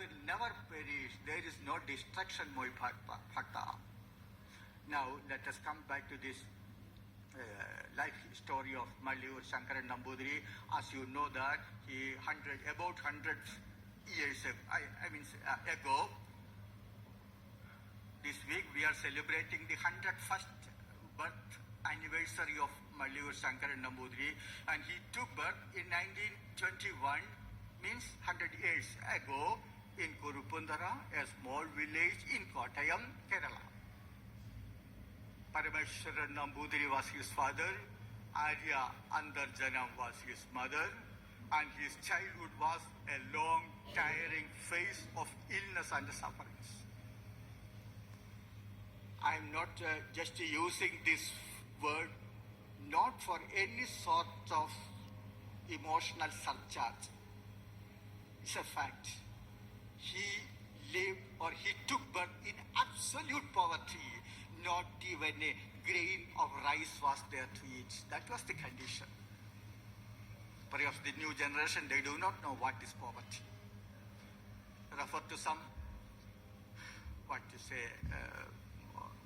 will never perish. There is no destruction, my bhakta. Now let us come back to this life story of Malliyoor Sankaran Namboothiri. As you know that he about 100 years ago, this week we are celebrating the 101st birth anniversary of Malliyoor Sankaran Namboothiri, and he took birth in 1921, means 100 years ago, in Kurupundara, a small village in Kottayam, Kerala. Parameshwaran Namboothiri was his father, Arya Andarjanam was his mother, and his childhood was a long, tiring phase of illness and sufferings. I am not just using this word not for any sort of emotional surcharge. It's a fact. He lived or he took birth in absolute poverty. Not even a grain of rice was there to eat. That was the condition. Perhaps the new generation, they do not know what is poverty. Refer to some,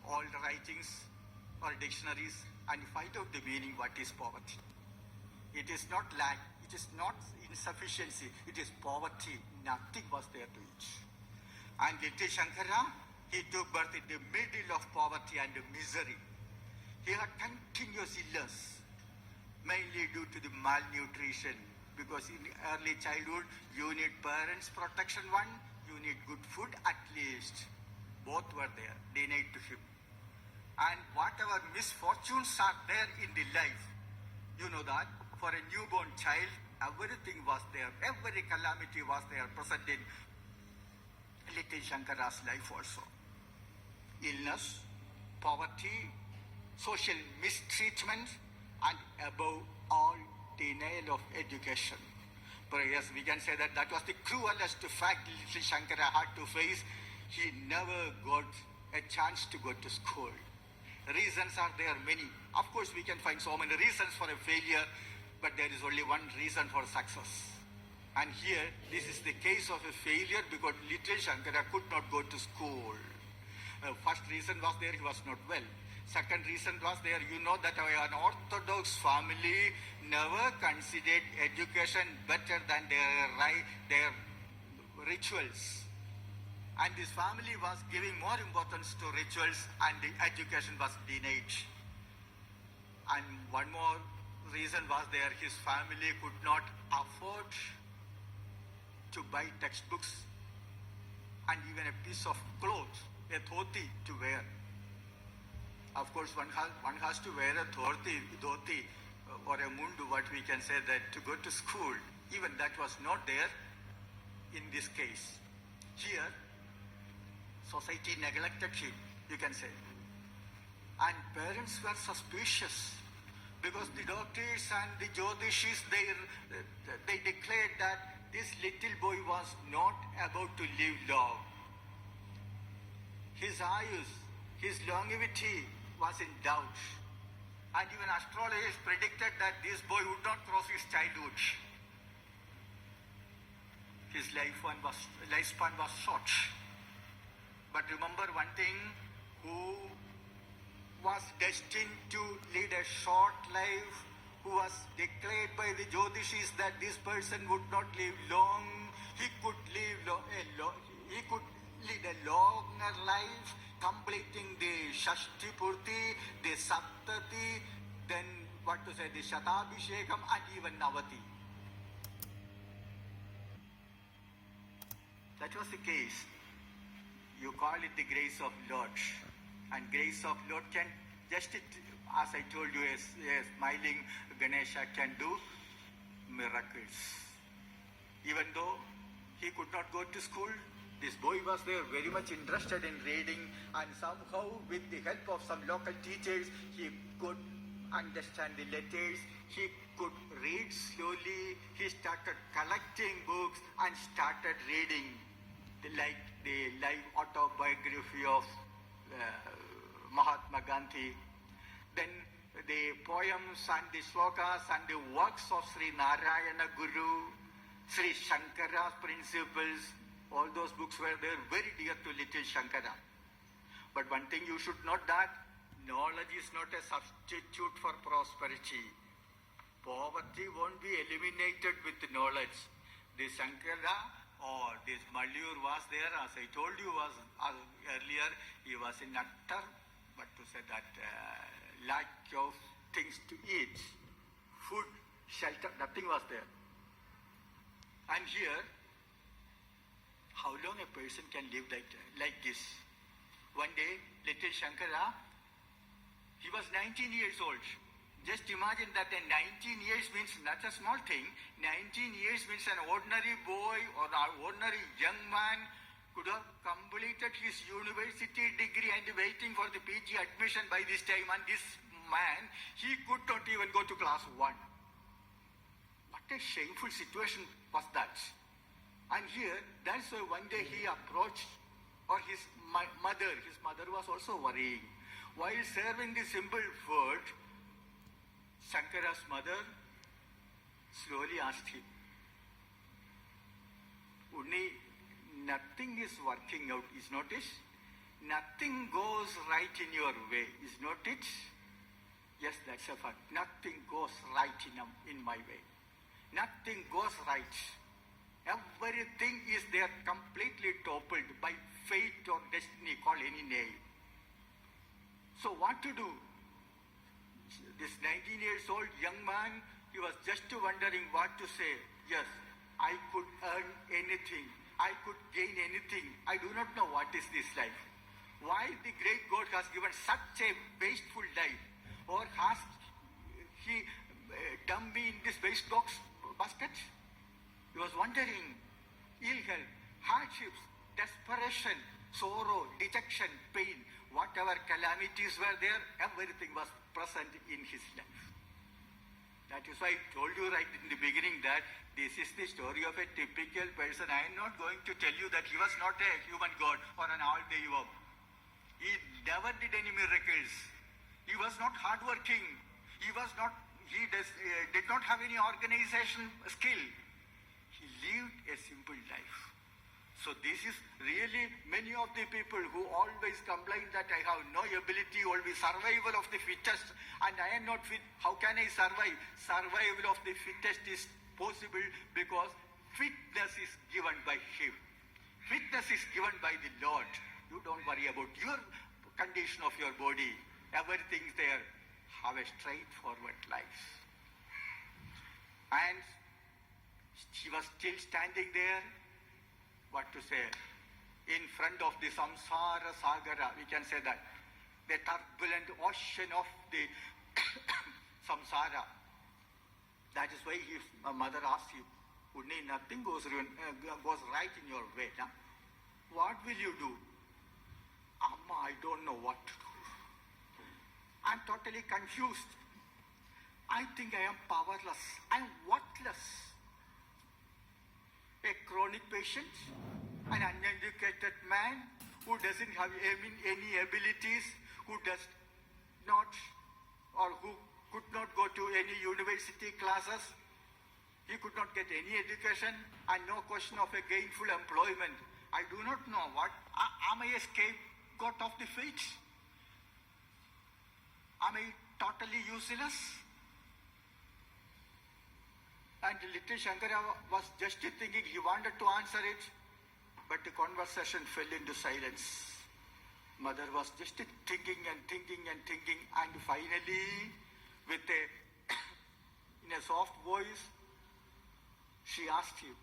old writings or dictionaries and find out the meaning what is poverty. It is not lack, it is not insufficiency, it is poverty. Nothing was there to eat. And little Shankara, he took birth in the middle of poverty and misery. He had continuous illness, mainly due to the malnutrition, because in early childhood you need parents' protection one, you need good food at least. Both were there, denied to him. And whatever misfortunes are there in the life, you know that for a newborn child, everything was there, every calamity was there present in little Shankara's life also. Illness, poverty, social mistreatment, and above all, denial of education. But yes, we can say that was the cruelest fact little Shankara had to face. He never got a chance to go to school. Reasons are there many. Of course, we can find so many reasons for a failure, but there is only one reason for success. And here, this is the case of a failure because little Shankara could not go to school. First reason was there, he was not well. Second reason was there, you know that an orthodox family never considered education better than their rituals. And this family was giving more importance to rituals and the education was denied. And one more reason was there, his family could not afford to buy textbooks and even a piece of cloth, a dhoti to wear. Of course, one has to wear a dhoti or a mundu, what we can say that to go to school. Even that was not there in this case. Here, society neglected him, you can say. And parents were suspicious because the doctors and the Jyotishis, they declared that this little boy was not about to live long. His ayus, his longevity was in doubt. And even astrologers predicted that this boy would not cross his childhood. His lifespan was short. But remember one thing, who was destined to lead a short life, who was declared by the Jyotishis that this person would not live long, he could lead a longer life, completing the Shashti Purti, the Saptati, then the Shatabhishekam and even Navati. That was the case. You call it the grace of Lord. And grace of Lord can just, as I told you, a smiling Ganesha can do miracles. Even though he could not go to school, this boy was there very much interested in reading, and somehow with the help of some local teachers, he could understand the letters, he could read slowly, he started collecting books and started reading, like the life autobiography of Mahatma Gandhi, then the poems and the slokas and the works of Sri Narayana Guru, Sri Shankara's principles, all those fruits were there very dear to little Shankara. But one thing you should note that knowledge is not a substitute for prosperity. Poverty won't be eliminated with knowledge. This Shankara or this Malliyoor was there, as I told you earlier, he was in utter, but to say that lack of things to eat, food, shelter, nothing was there. And here, how long a person can live like this? One day, little Shankara, he was 19 years old. Just imagine that 19 years means not a small thing. 19 years means an ordinary boy or an ordinary young man could have completed his university degree and waiting for the PG admission by this time. And this man, he could not even go to class 1. What a shameful situation was that. And here, that's why one day he approached, or his mother was also worrying. While serving the simple food, Shankara's mother slowly asked him, Unni, nothing is working out, is not it? Nothing goes right in your way, is not it? Yes, that's a fact. Nothing goes right in my way. Nothing goes right. Everything is there completely toppled by fate or destiny, call any name. So what to do? This 19 years old young man, he was just wondering what to say. Yes, I could earn anything. I could gain anything. I do not know what is this life. Why the great God has given such a wasteful life? Or has he dumped me in this waste basket? He was wondering. Ill health, hardships, desperation, sorrow, dejection, pain, whatever calamities were there, everything was present in his life. That is why I told you right in the beginning that this is the story of a typical person. I am not going to tell you that he was not a human god or an all-deivam. He never did any miracles. He was not hardworking. He did not have any organization skill. He lived a simple life. So this is really many of the people who always complain that I have no ability, always survival of the fittest, and I am not fit. How can I survive? Survival of the fittest is possible because fitness is given by Him. Fitness is given by the Lord. You don't worry about your condition of your body. Everything's there. Have a straightforward life. And she was still standing there. What to say? In front of the samsara sagara, we can say that. The turbulent ocean of the samsara. That is why his mother asked him, Unni, nothing goes right in your way. Huh? What will you do? Amma, I don't know what to do. I'm totally confused. I think I am powerless. I'm worthless. A chronic patient, an uneducated man who doesn't have any abilities, who does not or who could not go to any university classes. He could not get any education and no question of a gainful employment. I do not know what. Am I a scapegoat of the fate? Am I totally useless? And little Shankara was just thinking, he wanted to answer it, but the conversation fell into silence. Mother was just thinking and thinking and thinking, and finally, in a soft voice, she asked him,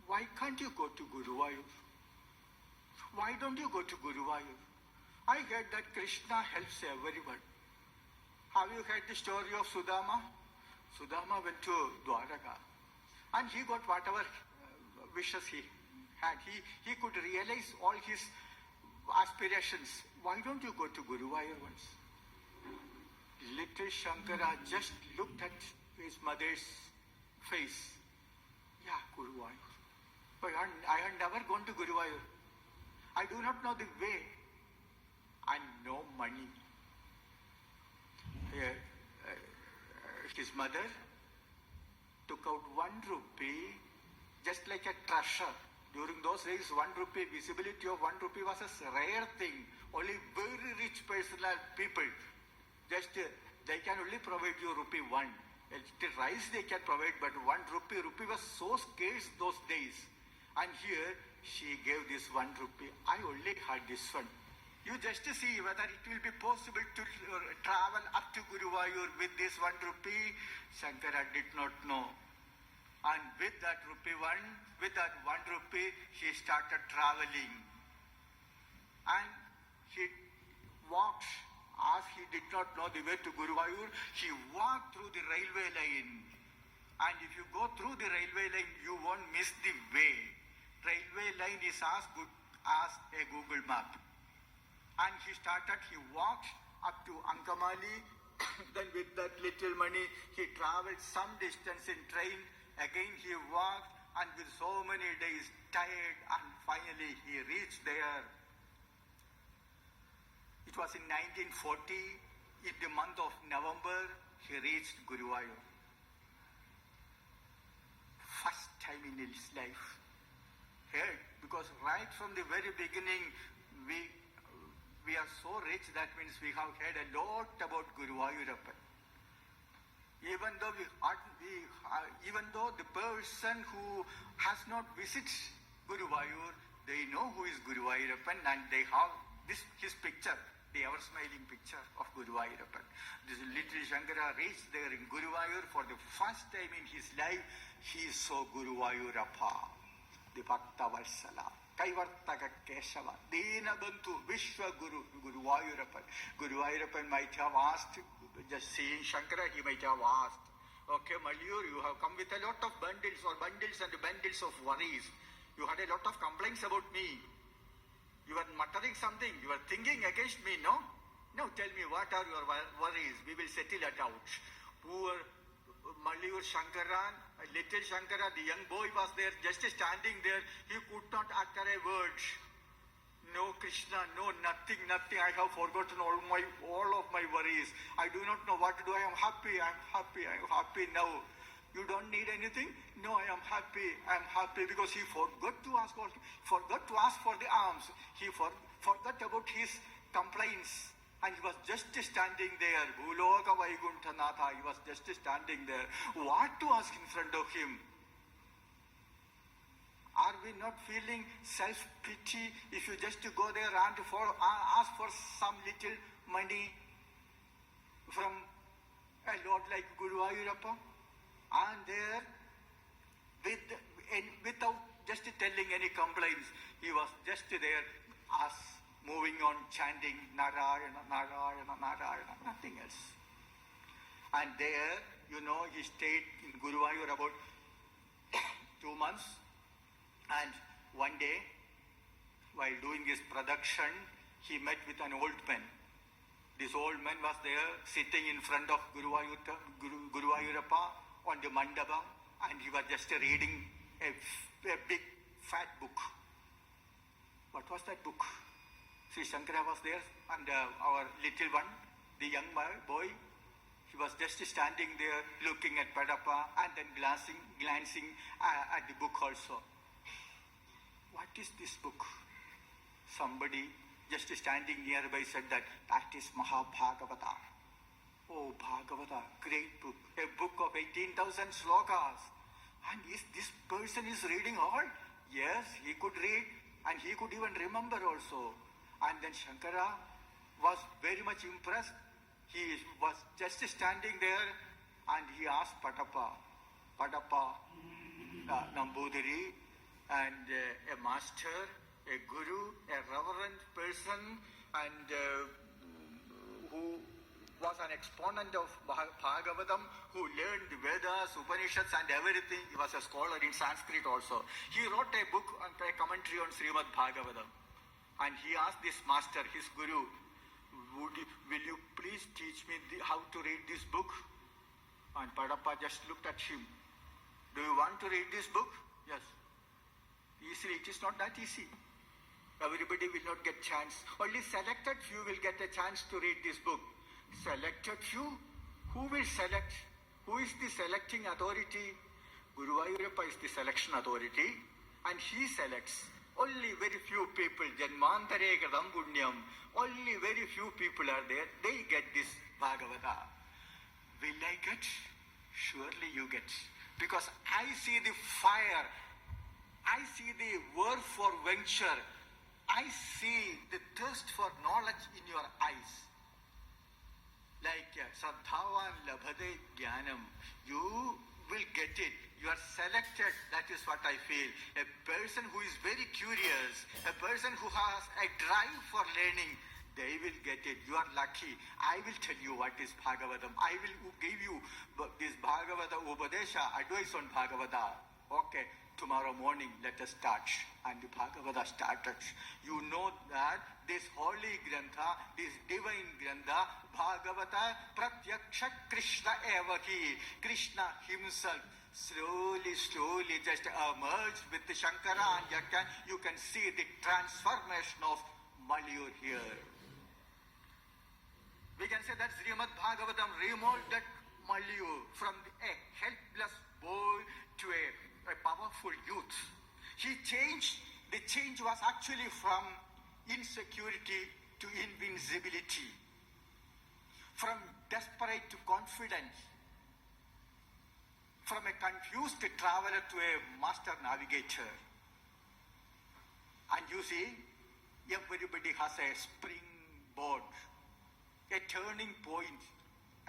why can't you go to Guruvayur? Why don't you go to Guruvayur? I heard that Krishna helps everyone. Have you heard the story of Sudama? Sudama went to Dwaraka and he got whatever wishes he had. He could realize all his aspirations. Why don't you go to Guruvayur once? Little Shankara just looked at his mother's face. Yeah, Guruvayur. But I had never gone to Guruvayur. I do not know the way and no money. His mother took out 1 rupee, just like a treasure, During those days, 1 rupee, visibility of 1 rupee was a rare thing. Only very rich personal people, just they can only provide you rupee 1. The rice they can provide, but 1 rupee was so scarce those days. And here, she gave this 1 rupee. I only had this one. You just see whether it will be possible to travel up to Guruvayur with this 1 rupee. Shankara did not know. And with that 1 rupee, he started traveling. And he walked, as he did not know the way to Guruvayur, he walked through the railway line. And if you go through the railway line, you won't miss the way. Railway line is as good as a Google map. And he walked up to Ankamali. Then with that little money, he traveled some distance in train. Again he walked, and with so many days tired, and finally he reached there. It was in 1940, in the month of November, he reached Guruvayur. First time in his life. Here, because right from the very beginning, we are so rich, that means we have heard a lot about Guruvayurappan. Even though the person who has not visited Guruvayur, they know who is Guruvayurappan, and they have his picture, the ever-smiling picture of Guruvayurappan. This little Shankara reached there in Guruvayur for the first time in his life. He saw Guruvayurappa, the Bhakta Varsala, Kaivartaka Keshava, Dinabandhu, Vishwa Guru, Guruvayurappan. Guruvayurappan might have asked, just seeing Shankara, he might have asked, okay, Malliyoor, you have come with a lot of bundles and bundles of worries. You had a lot of complaints about me. You were muttering something. You were thinking against me, no? Now tell me, what are your worries? We will settle it out. Poor Malliyoor Sankaran, little Shankara, the young boy was there, just standing there. He could not utter a word. No Krishna, no nothing. I have forgotten all of my worries. I do not know what to do. I am happy now. You don't need anything? No, I am happy because he forgot to ask for the alms. He forgot about his complaints. And he was just standing there. Bhuloka Vaikunthanatha, he was just standing there. What to ask in front of him? Are we not feeling self-pity if you just go there and ask for some little money from a Lord like Guruvayurappa? And there, without just telling any complaints, he was just there as moving on chanting Narayana, Narayana, Narayana, nothing else. And there, he stayed in Guruvayur about 2 months. And one day, while doing his production, he met with an old man. This old man was there sitting in front of Guruvayurappa on the mandapa, and he was just reading a big fat book. What was that book? Sri Shankara was there, and our little one, the young boy, he was just standing there looking at Padappa and then glancing at the book also. What is this book? Somebody just standing nearby said that is Mahabhagavata. Oh, Bhagavata, great book. A book of 18,000 slokas. And this person is reading all? Yes, he could read and he could even remember also. And then Shankara was very much impressed. He was just standing there and he asked Padappa Namboothiri, and a master, a guru, a reverend person, and who was an exponent of Bhagavatam, who learned the Vedas, Upanishads and everything. He was a scholar in Sanskrit also. He wrote a book and a commentary on Srimad Bhagavatam. And he asked this master, his guru, will you please teach me how to read this book? And Padappa just looked at him. Do you want to read this book? Yes. Easily, it is not that easy. Everybody will not get chance. Only selected few will get a chance to read this book. Selected few? Who will select? Who is the selecting authority? Guruvayurappa is the selection authority. And he selects only very few people, Janmantare Kadam Punyam, only very few people are there, they get this Bhagavata. Will I get? Surely you get. Because I see the fire, I see the work for venture, I see the thirst for knowledge in your eyes. Like Sadhavan Labhade Jnanam, you will get it. You are selected, that is what I feel. A person who is very curious, a person who has a drive for learning, they will get it. You are lucky. I will tell you what is Bhagavatam. I will give you this Bhagavata Upadesha, advice on Bhagavata. Okay, tomorrow morning let us start. And the Bhagavata started. You know that this holy Grantha, this divine Grantha, Bhagavata Pratyaksha Krishna Evahi. Krishna himself slowly just emerged with the Shankara, and you can see the transformation of Malliyoor here. We can say that Srimad Bhagavatam remolded Malliyoor from a helpless boy to a powerful youth. He changed. The change was actually from insecurity to invincibility, from desperate to confident, from a confused traveler to a master navigator. And you see, everybody has a springboard, a turning point.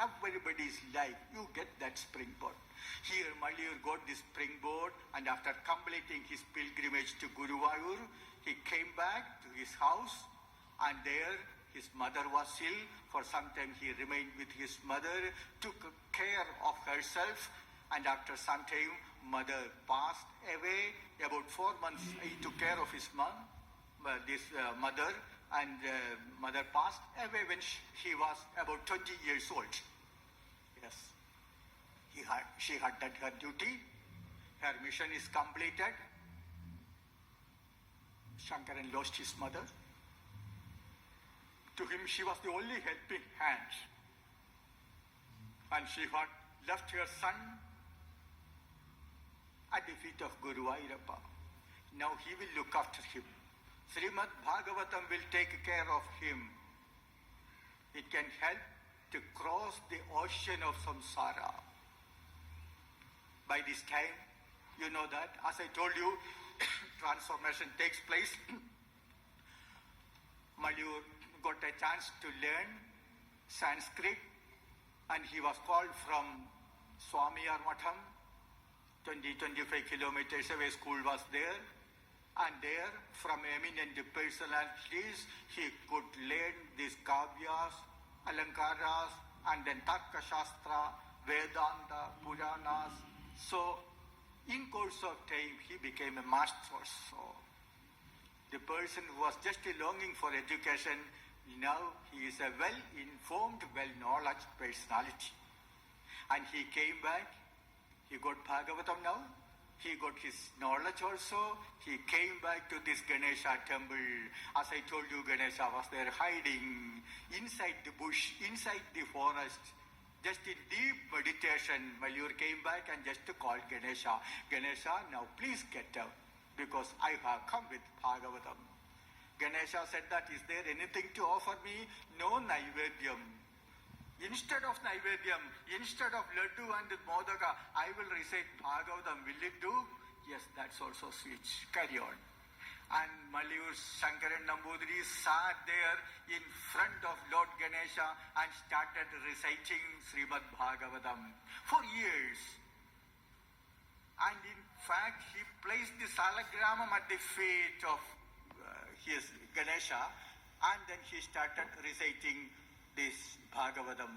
Everybody's life, you get that springboard. Here, Malliyoor got this springboard, and after completing his pilgrimage to Guruvayur, he came back to his house, and there his mother was ill. For some time he remained with his mother, took care of herself, and after some time, mother passed away. About 4 months, he took care of his mother, and mother passed away when she was about 20 years old. Yes, she had done her duty. Her mission is completed. Shankaran lost his mother. To him, she was the only helping hand. And she had left her son at the feet of Guru Ayyappa. Now he will look after him. Srimad Bhagavatam will take care of him. It can help to cross the ocean of samsara. By this time, you know that, as I told you, transformation takes place. Malliyoor got a chance to learn Sanskrit, and he was called from Swamiyar Matham, 20-25 kilometers away. School was there, and there, from eminent personalities, he could learn these kavyas, alankaras, and then Tarka Shastra, Vedanta, Puranas. So, in course of time, he became a master. So, the person who was just longing for education, now he is a well-informed, well-knowledge personality. And he came back, he got Bhagavatam now, he got his knowledge also, he came back to this Ganesha temple. As I told you, Ganesha was there hiding inside the bush, inside the forest, just in deep meditation. Malliyoor came back and just called Ganesha. Ganesha, now please get up, because I have come with Bhagavatam. Ganesha said that, is there anything to offer me? No Naivedyam. Instead of Naivedyam, instead of Laddu and Modaka, I will recite Bhagavatam. Will it do? Yes, that's also sweet. Carry on. And Malliyoor Sankaran Namboothiri sat there in front of Lord Ganesha and started reciting Srimad Bhagavatam for years. And in fact, he placed the Salagramam at the feet of his Ganesha, and then he started reciting this Bhagavatam.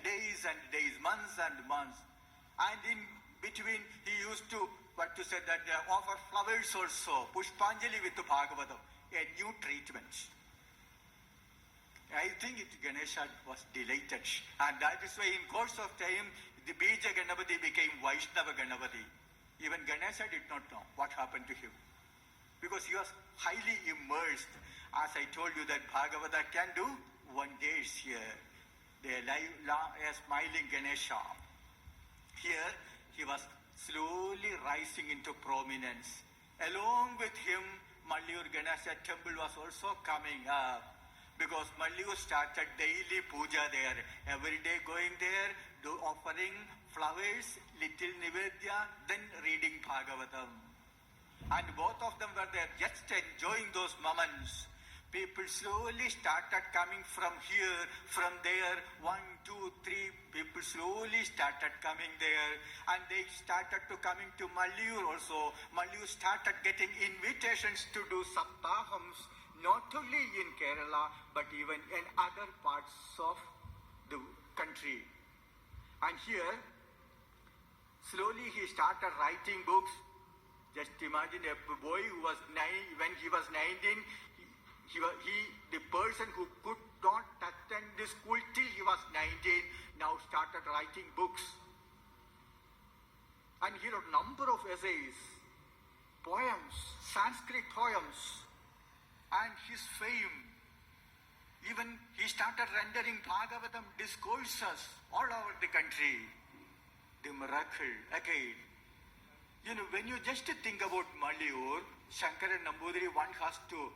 Days and days, months and months. And in between, he used to, offer flowers also, Pushpanjali with the Bhagavatam, a new treatment. I think Ganesha was delighted. And that is why in course of time, the Bija Ganapati became Vaishnava Ganapati. Even Ganesha did not know what happened to him, because he was highly immersed. As I told you that Bhagavata can do wonders here. A smiling Ganesha. Here he was slowly rising into prominence. Along with him, Malliyoor Ganesha temple was also coming up because Malliyoor started daily puja there. Every day going there, offering flowers, little nivedya, then reading Bhagavatam. And both of them were there just enjoying those moments. People slowly started coming from here, from there, 1, 2, 3, people slowly started coming there, and they started to coming to Malliyoor also. Malliyoor started getting invitations to do saptahams, not only in Kerala, but even in other parts of the country. And here, slowly he started writing books. Just imagine a boy who was 9, when he was 19, the person who could not attend the school till he was 19 now started writing books. And he wrote a number of essays, poems, Sanskrit poems, and his fame. Even he started rendering Bhagavatam discourses all over the country. The miracle again. You know, when you just think about Malliyoor Sankaran Namboothiri, one has to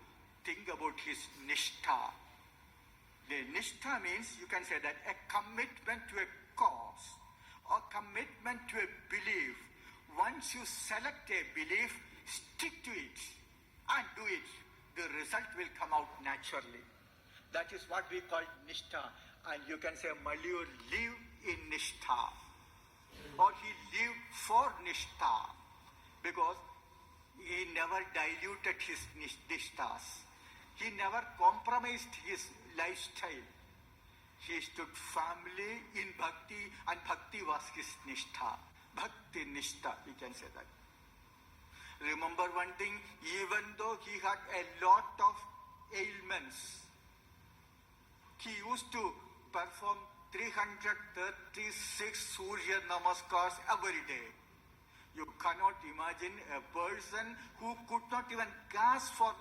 think about his nishtha. The nishtha means, you can say that, a commitment to a cause, or commitment to a belief. Once you select a belief, stick to it and do it. The result will come out naturally. That is what we call nishtha. And you can say Malliyoor lived in nishtha, or he lived for nishtha, because he never diluted his nishthas. He never compromised his lifestyle. He stood firmly in bhakti, and bhakti was his nishtha. Bhakti nishtha, we can say that. Remember one thing, even though he had a lot of ailments, he used to perform 336 Surya Namaskars every day. You cannot imagine a person who could not even gasp for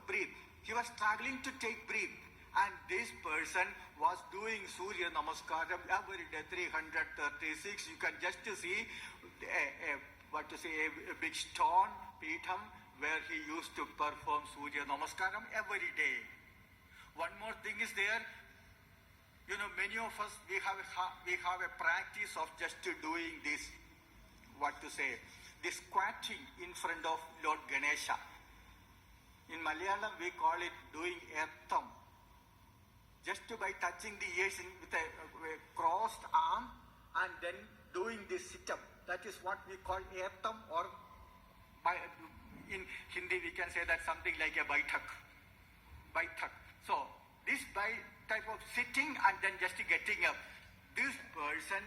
breathe. He was struggling to take breath, and this person was doing Surya Namaskaram every day, 336. You can just see a big stone, Peetham, where he used to perform Surya Namaskaram every day. One more thing is there. You know, many of us, we have a practice of just doing this, this squatting in front of Lord Ganesha. In Malayalam, we call it doing ertham. Just by touching the ears with a crossed arm and then doing this sit-up. That is what we call ertham, or in Hindi we can say that something like a baitak. So, this type of sitting and then just getting up. This person,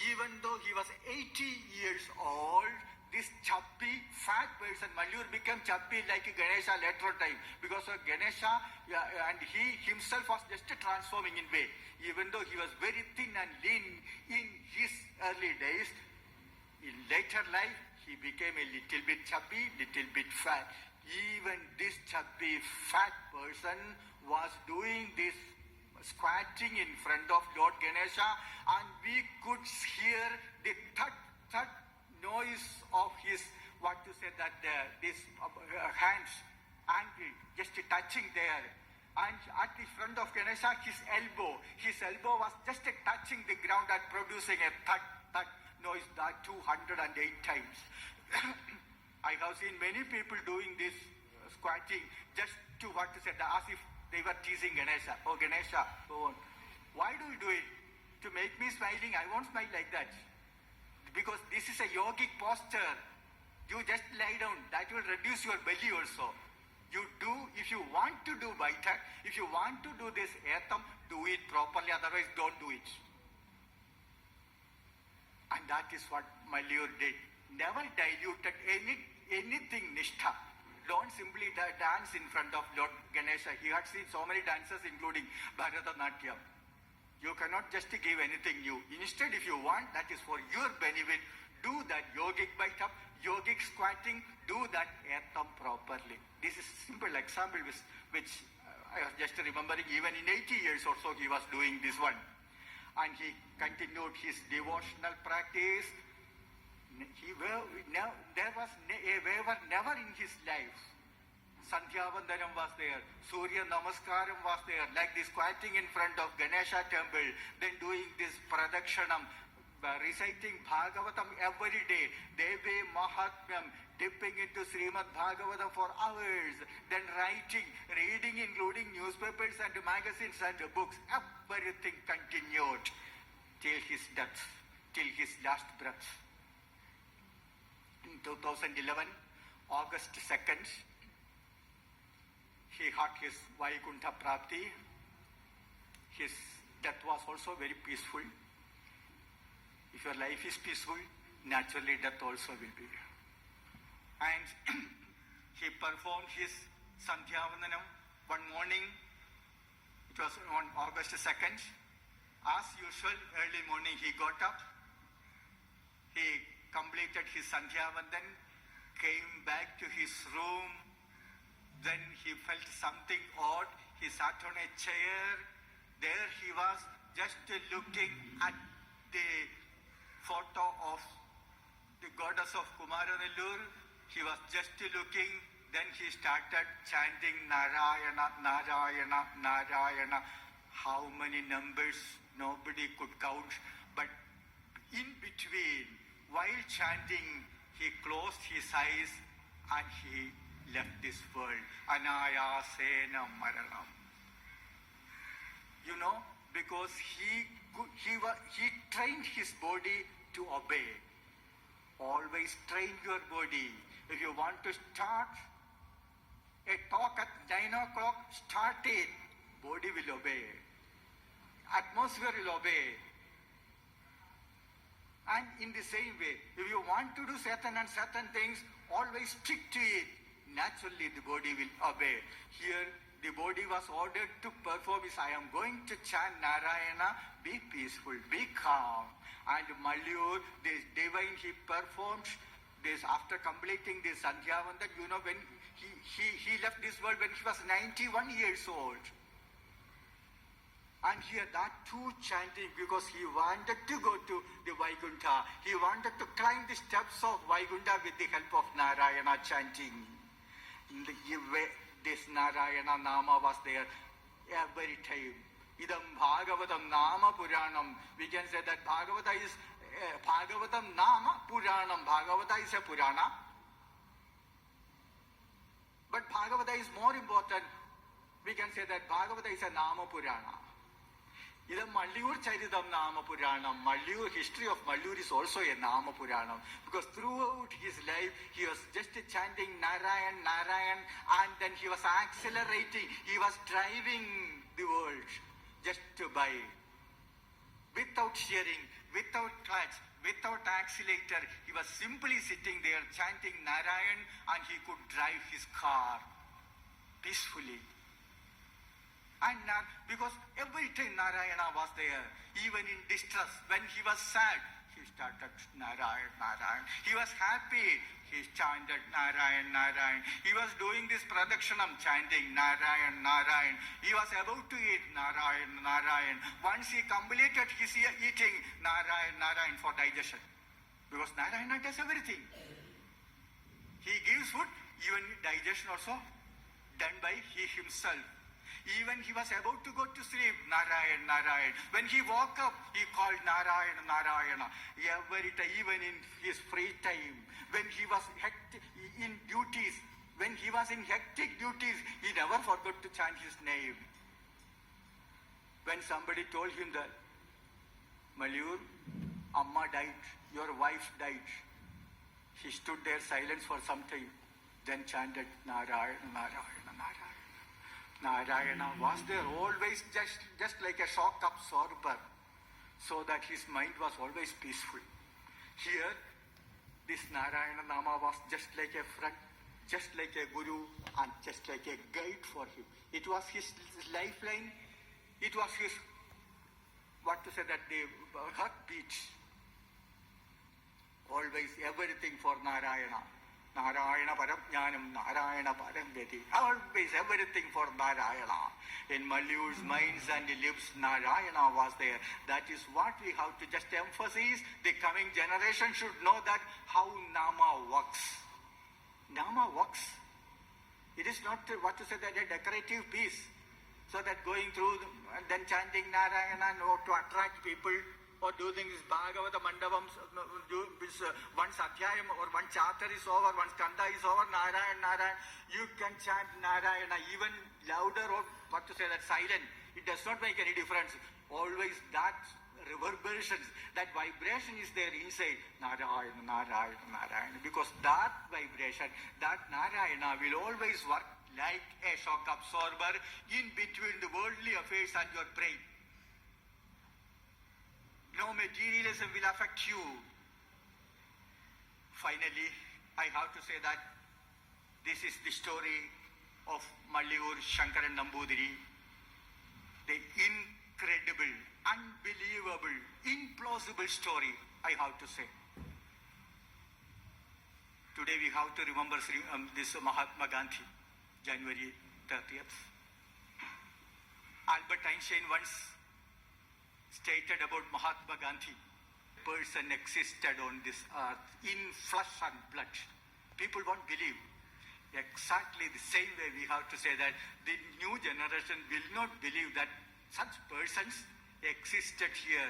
even though he was 80 years old, this chubby, fat person, Malliyoor became chubby like Ganesha later time, because of Ganesha, and he himself was just transforming in way. Even though he was very thin and lean in his early days, in later life, he became a little bit chubby, little bit fat. Even this chubby, fat person was doing this squatting in front of Lord Ganesha, and we could hear the thud noise of his, this hands, and just touching there. And at the front of Ganesha, his elbow was just touching the ground and producing a thud noise, that 208 times. I have seen many people doing this squatting just to as if they were teasing Ganesha. Oh, Ganesha, so on. Why do you do it? To make me smiling? I won't smile like that. Because this is a yogic posture. You just lie down. That will reduce your belly also. You do, if you want to do baitak, if you want to do this ertham, do it properly, otherwise don't do it. And that is what Malliyoor did. Never diluted anything nishtha. Don't simply dance in front of Lord Ganesha. He had seen so many dances, including Bharatanatyam. You cannot just give anything new. Instead, if you want, that is for your benefit, do that yogic bite-up, yogic squatting, do that ertham properly. This is a simple example which I was just remembering. Even in 80 years or so, he was doing this one. And he continued his devotional practice. There was a waiver never in his life. Sandhyavandanam was there, Surya Namaskaram was there, like this squatting in front of Ganesha temple, then doing this Pradakshanam, reciting Bhagavatam every day, Deve Mahatmyam, dipping into Srimad Bhagavatam for hours, then writing, reading, including newspapers and magazines and books, everything continued till his death, till his last breath. In 2011, August 2nd, he had his Vaikuntha Prapti. His death was also very peaceful. If your life is peaceful, naturally death also will be. And he performed his Sandhyavandanam one morning. It was on August 2nd. As usual, early morning he got up. He completed his Sandhyavandan, came back to his room. Then he felt something odd. He sat on a chair. There he was, just looking at the photo of the goddess of Kumaranallur. He was just looking. Then he started chanting Narayana, Narayana, Narayana. How many numbers nobody could count. But in between, while chanting, he closed his eyes and he left this world. Anayasena Maranam. You know, because he trained his body to obey. Always train your body. If you want to start a talk at 9 o'clock, start it. Body will obey. Atmosphere will obey. And in the same way, if you want to do certain things, always stick to it. Naturally, the body will obey. Here, the body was ordered to perform this. I am going to chant Narayana, be peaceful, be calm. And Malliyoor, this divine, he performed this after completing this Sandhyavandan. You know, when he left this world when he was 91 years old. And here that too chanting, because he wanted to go to the Vaikuntha. He wanted to climb the steps of Vaikuntha with the help of Narayana chanting. This Narayana Nama was there every time. Idam Bhagavatam Nama Puranam. We can say that Bhagavata is Bhagavatam Nama Puranam. Bhagavata is a Purana. But Bhagavata is more important. We can say that Bhagavata is a Nama Purana. Idam Malliyoor Charitam Nama Puranam. Malliyoor, history of Malliyoor is also a Nama Puranam. Because throughout his life, he was just chanting Narayan, Narayan, and then he was accelerating. He was driving the world just by, without steering, without clutch, without accelerator. He was simply sitting there chanting Narayan, and he could drive his car peacefully. And because every time Narayana was there, even in distress, when he was sad, he started Narayan, Narayan. He was happy, he chanted Narayan, Narayan. He was doing this Pradakshanam, chanting Narayan, Narayan. He was about to eat Narayan, Narayan. Once he completed his eating, Narayan, Narayan for digestion. Because Narayana does everything. He gives food, even digestion also done by he himself. Even he was about to go to sleep, Narayan, Narayan. When he woke up, he called Narayan, Narayana. Every time, even in his free time, when he was in duties, when he was in hectic duties, he never forgot to chant his name. When somebody told him that, Malliyoor, Amma died, your wife died. He stood there silent for some time, then chanted Narayan, Narayan, Narayan. Narayana was there always just like a shock absorber, so that his mind was always peaceful. Here, this Narayana Nama was just like a friend, just like a guru, and just like a guide for him. It was his lifeline. It was his, what to say, that the heartbeat. Always everything for Narayana. Narayana Parajnanam, Narayana Parangati. Always everything for Narayana. In Malliyoor's minds and lips, Narayana was there. That is what we have to just emphasize. The coming generation should know that how Nama works. Nama works. It is not what to say that a decorative piece. So that going through and then chanting Narayana to attract people, or doing this Bhagavata Mandapam, once Adhyayam or one chapter is over, one skanda is over, Narayana, you can chant Narayana even louder, or what to say, that silent. It does not make any difference. Always that reverberations, that vibration is there inside. Narayana, Narayana, Narayana. Because that vibration, that Narayana will always work like a shock absorber in between the worldly affairs and your brain. No materialism will affect you. Finally, I have to say that this is the story of Malliyoor Sankaran Namboothiri, the incredible, unbelievable, implausible story, I have to say. Today we have to remember this Mahatma Gandhi, January 30th. Albert Einstein once stated about Mahatma Gandhi, a person existed on this earth in flesh and blood. People won't believe. Exactly the same way we have to say that the new generation will not believe that such persons existed here.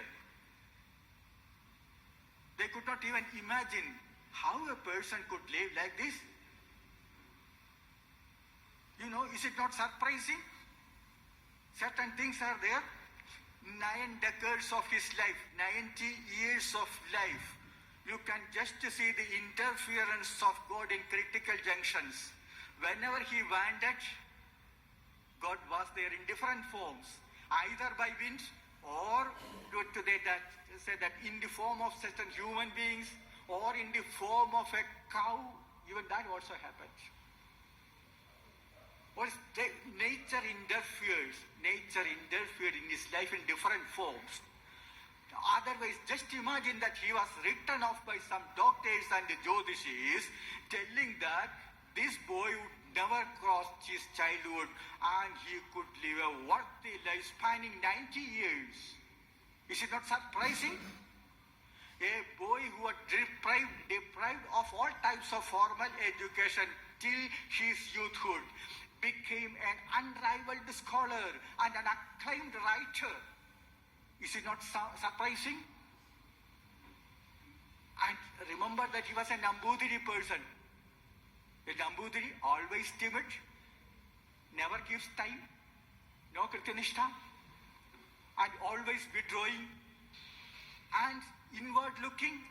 They could not even imagine how a person could live like this. You know, is it not surprising? Certain things are there. 9 decades of his life, 90 years of life. You can just see the interference of God in critical junctions. Whenever he wanted, God was there in different forms, either by wind or say that in the form of certain human beings or in the form of a cow. Even that also happened. Nature interferes. Nature interfered in his life in different forms. Otherwise, just imagine that he was written off by some doctors and Jyotishis, telling that this boy would never cross his childhood and he could live a worthy life spanning 90 years. Is it not surprising? A boy who was deprived of all types of formal education till his youthhood became an unrivaled scholar and an acclaimed writer. Is it not surprising? And remember that he was a Namboothiri person. A Namboothiri, always timid, never gives time, no Krityanishta, and always withdrawing and inward looking.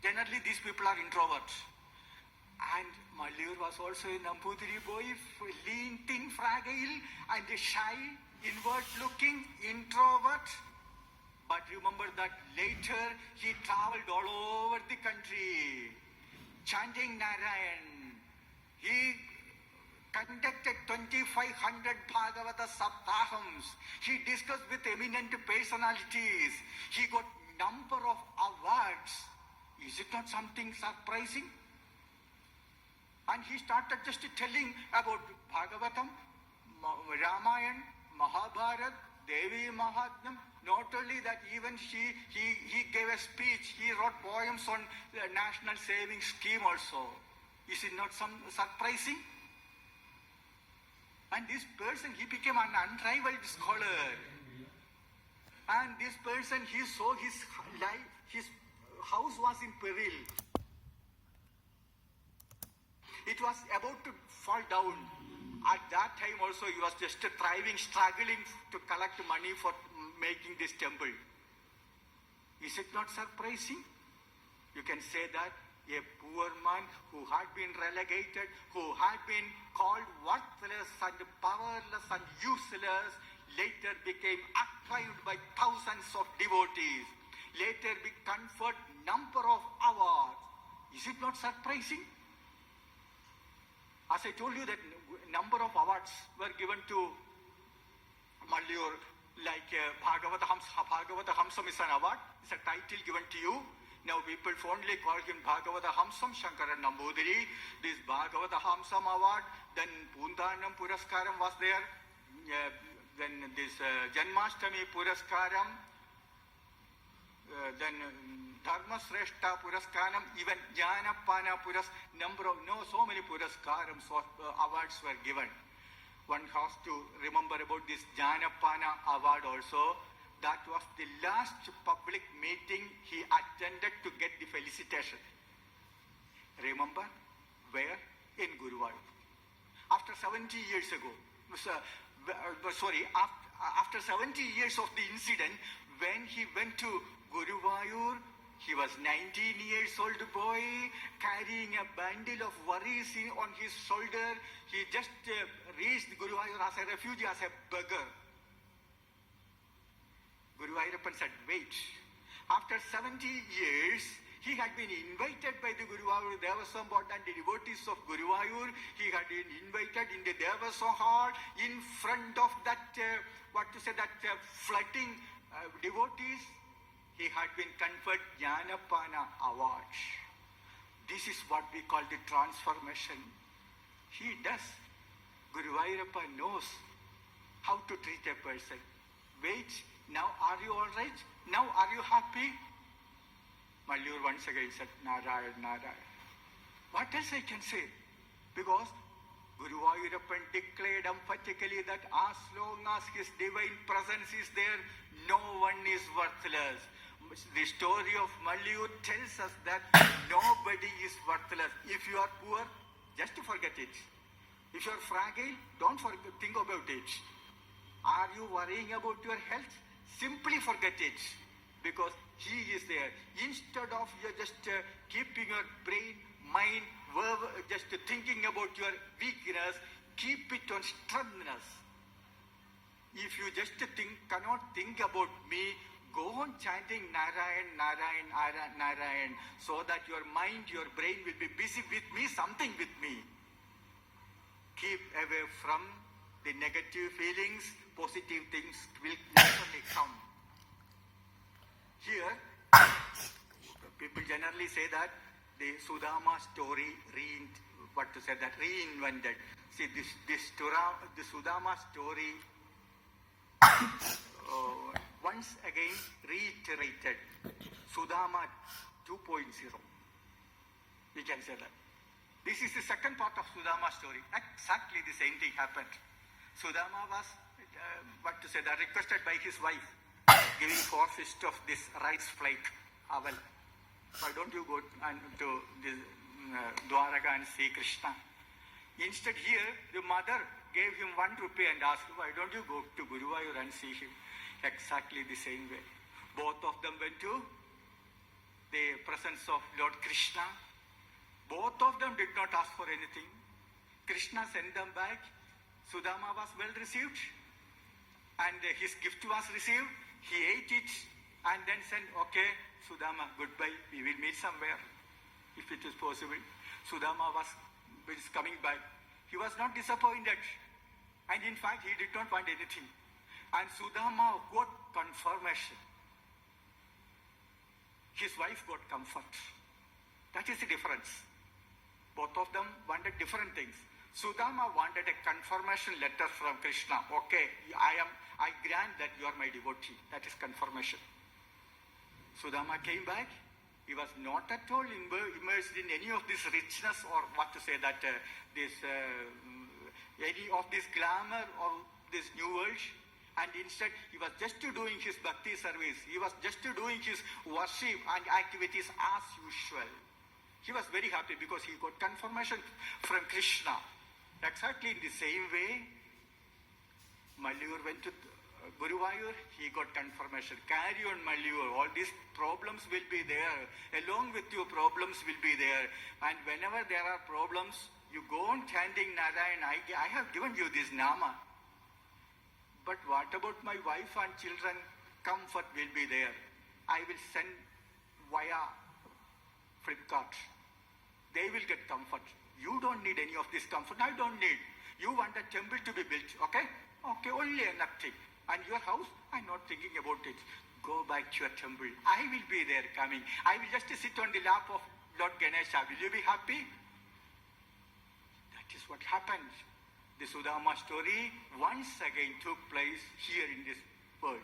Generally, these people are introverts. And Malliyoor was also a Namboothiri boy, lean, thin, fragile, and shy, inward-looking, introvert. But remember that later he traveled all over the country, chanting Narayan. He conducted 2,500 Bhagavata Saptahams. He discussed with eminent personalities. He got number of awards. Is it not something surprising? And he started just telling about Bhagavatam, Ramayana, Mahabharata, Devi Mahatmyam. Not only that, even he gave a speech, he wrote poems on the National Savings Scheme also. Is it not surprising? And this person, he became an unrivaled scholar. And this person, he saw his life, his house was in peril. It was about to fall down. At that time also he was just thriving, struggling to collect money for making this temple. Is it not surprising? You can say that a poor man who had been relegated, who had been called worthless and powerless and useless, later became acclaimed by thousands of devotees, later be conferred number of awards. Is it not surprising? As I told you that number of awards were given to Malliyoor, like Bhagavata Hamsam is an award, it's a title given to you. Now people fondly call him Bhagavata Hamsam Sankaran Namboothiri. This Bhagavata Hamsam award, then Pundanam Puraskaram was there, then this Janmashtami Puraskaram, then Dharma Sreshta Puraskaram, even Jnanapana so many Puraskarams or awards were given. One has to remember about this Jnanapana award also. That was the last public meeting he attended to get the felicitation. Remember? Where? In Guruvayur. After 70 years ago. After 70 years of the incident, when he went to Guruvayur, he was 19 years old boy, carrying a bundle of worries on his shoulder. He just reached Guruvayur as a refugee, as a beggar. Guruvayurappan said, wait. After 70 years, he had been invited by the Guruvayur Devaswam and the devotees of Guruvayur. He had been invited in the Devaswam hall in front of that, flooding devotees. He had been conferred Jnanapana award. This is what we call the transformation. He does. Guruvayurappa knows how to treat a person. Wait. Now are you all right? Now are you happy? Malliyoor once again said, Narayan, Narayan. What else I can say? Because Guruvayurappan declared emphatically that as long as his divine presence is there, no one is worthless. The story of Malliyoor tells us that nobody is worthless. If you are poor, just forget it. If you are fragile, don't think about it. Are you worrying about your health? Simply forget it, because he is there. Instead of you just keeping your brain, mind, just thinking about your weakness, keep it on strengthness. If you just cannot think about me, go on chanting Narayan, Narayan, Narayan, Narayan, so that your mind, your brain will be busy with me, something with me. Keep away from the negative feelings. Positive things will naturally come. Here, people generally say that the Sudama story reinvented. See, the Sudama story once again reiterated. Sudama 2.0. We can say that. This is the second part of Sudama story. Exactly the same thing happened. Sudama was requested by his wife, giving 4 fist of this rice flake, aval. Why don't you go to this Dwaraka and see Krishna? Instead here, the mother gave him 1 rupee and asked, why don't you go to Guruvayur and see him? Exactly the same way. Both of them went to the presence of Lord Krishna. Both of them did not ask for anything. Krishna sent them back. Sudama was well received, and his gift was received. He ate it and then said, okay, Sudama, goodbye. We will meet somewhere, if it is possible. Sudama was coming back. He was not disappointed, and in fact, he did not want anything. And Sudama got confirmation. His wife got comfort. That is the difference. Both of them wanted different things. Sudama wanted a confirmation letter from Krishna. Okay, I grant that you are my devotee. That is confirmation. Sudama came back. He was not at all immersed in any of this richness or any of this glamour or this new world. And instead, he was just doing his bhakti service. He was just doing his worship and activities as usual. He was very happy because he got confirmation from Krishna. Exactly in the same way, Malliyoor went to Guruvayur, he got confirmation. Carry on, Malliyoor. All these problems will be there. Along with your problems will be there. And whenever there are problems, you go on chanting Narayan. I have given you this Nama. But what about my wife and children? Comfort will be there. I will send via Flipkart. They will get comfort. You don't need any of this comfort. I don't need. You want a temple to be built, okay? Okay, only nothing. And your house, I'm not thinking about it. go back to your temple. I will be there coming. I will just sit on the lap of Lord Ganesha. Will you be happy? That is what happened. The Sudama story once again took place here in this world.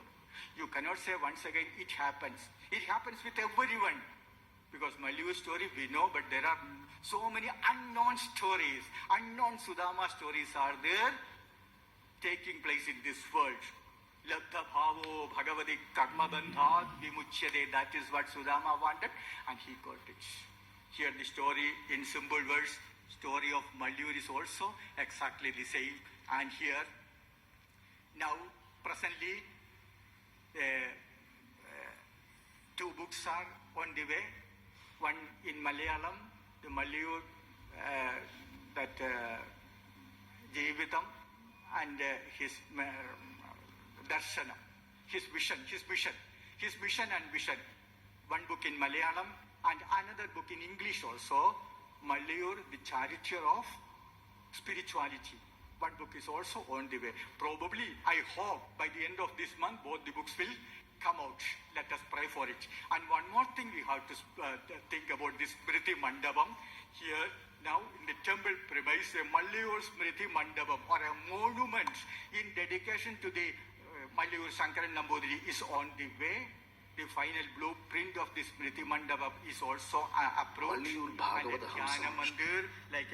You cannot say once again it happens. It happens with everyone. Because Malliyoor story we know, but there are so many unknown stories, unknown Sudama stories are there taking place in this world. Labdha bhavo bhagavadi karma bandhat vimuchyate. That is what Sudama wanted, and he got it. Here the story in simple words, story of Malliyoor is also exactly the same. And here, now presently, two books are on the way. One in Malayalam, the Malliyoor, Jeevitam, and his Darshanam, his mission and vision. One book in Malayalam and another book in English also, Malliyoor, the charioteer of spirituality. One book is also on the way. Probably, I hope by the end of this month, both the books will come out. Let us pray for it. And one more thing we have to think about this Smriti Mandapam. Here, now in the temple premise, a Malliyoor Smriti Mandapam, or a monument in dedication to the Malliyoor Sankaran Namboothiri is on the way. The final blueprint of this Smriti Mandapam is also approved. And a Dhyana Mandir, like a